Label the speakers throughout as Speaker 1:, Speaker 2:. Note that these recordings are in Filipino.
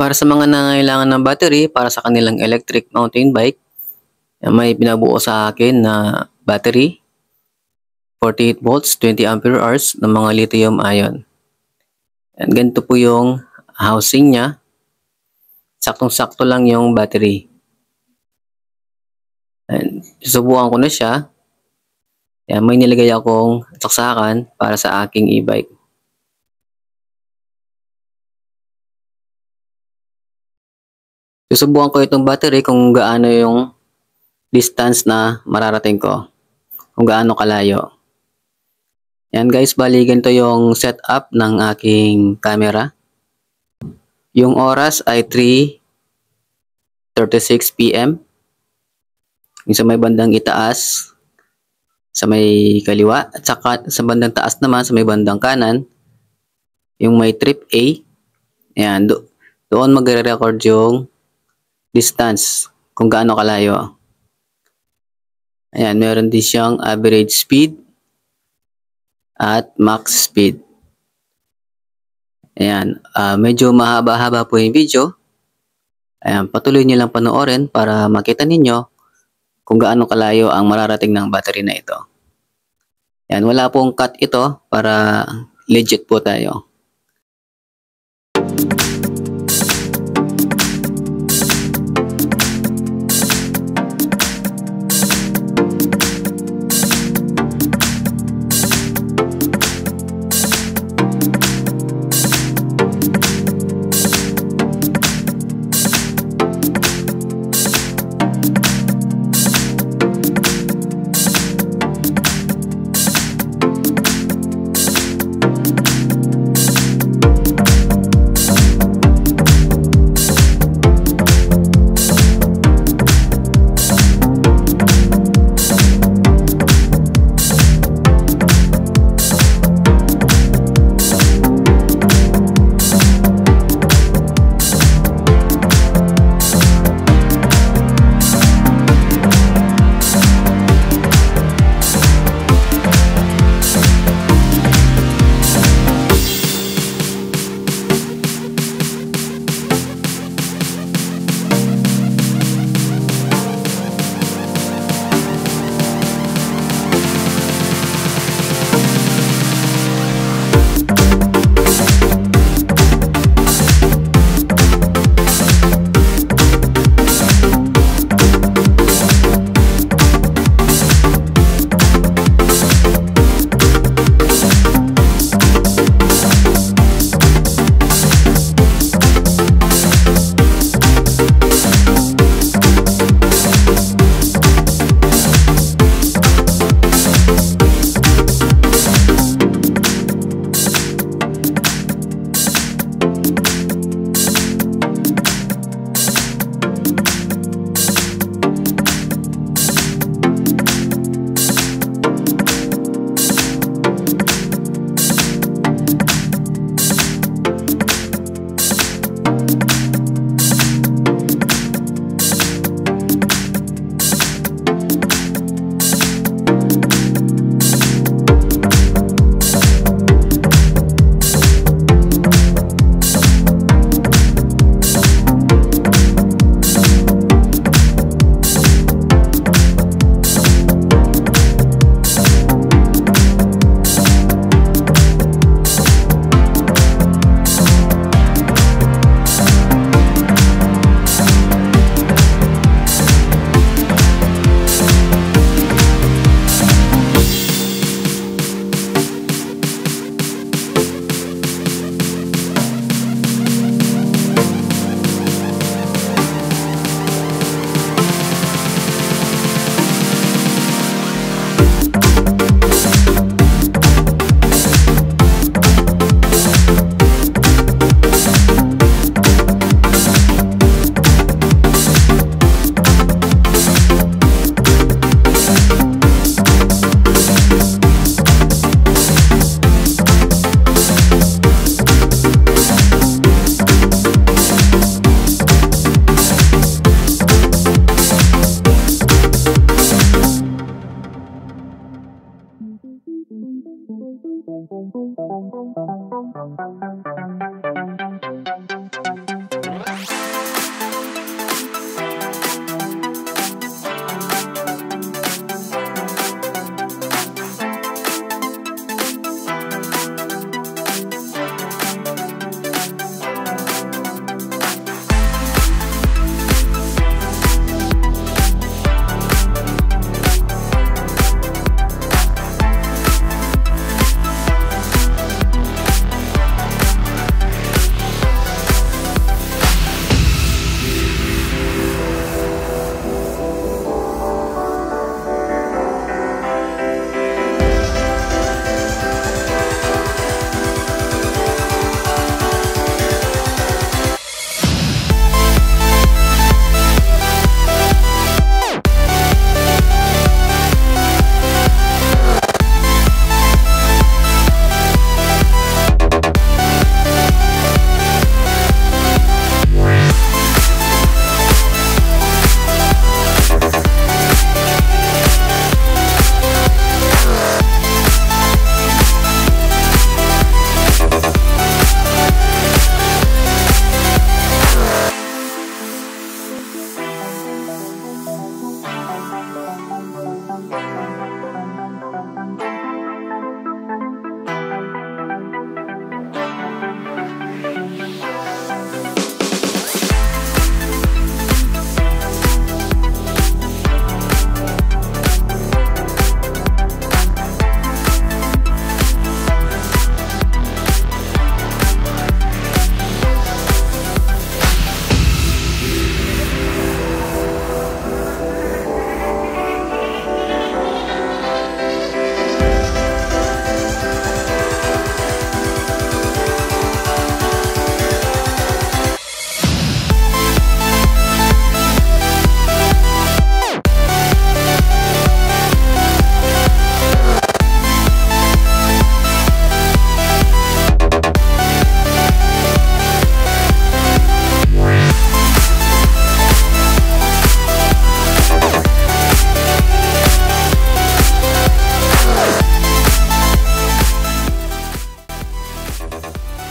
Speaker 1: Para sa mga nangangailangan ng battery para sa kanilang electric mountain bike, may pinabuo sa akin na battery, 48 volts, 20 ampere hours ng mga lithium ion. And ganito po yung housing niya. Saktong-sakto lang yung battery. And susubukan ko na siya. Yan, may nilagay akong saksakan para sa aking e-bike. Susubukan ko itong battery kung gaano yung distance na mararating ko. Kung gaano kalayo. Yan guys, bali ganito yung setup ng aking camera. Yung oras ay 3:36 PM. Yung sa may bandang itaas, sa may kaliwa, at saka sa bandang taas naman, sa may bandang kanan, yung may trip A. Ayan, doon magre-record yung distance, kung gaano kalayo. Ayan, meron din siyang average speed at max speed. Ayan, medyo mahaba-haba po yung video. Ayan, patuloy nyo lang panoorin para makita ninyo kung gaano kalayo ang mararating ng battery na ito. Ayan, wala pong cut ito para legit po tayo.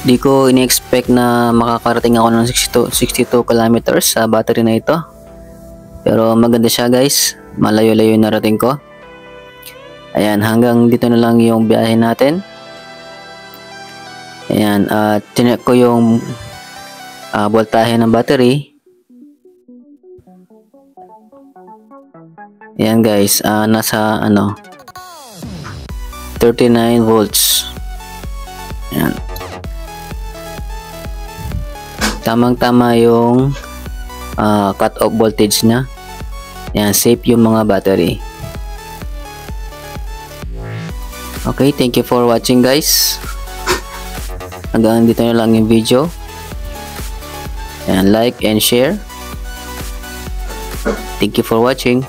Speaker 1: Di ko ini-expect na makakarating ako ng 62 kilometers sa battery na ito. Pero maganda siya guys. Malayo-layo yung narating ko. Ayan, hanggang dito na lang yung biyahe natin. Ayan, tinek ko yung voltahe ng battery. Ayan guys, nasa 39 volts. Ayan. Tamang-tama yung cut-off voltage na. Ayan, safe yung mga battery. Okay, thank you for watching guys. Hanggang dito na lang yung video. Ayan, like and share. Thank you for watching.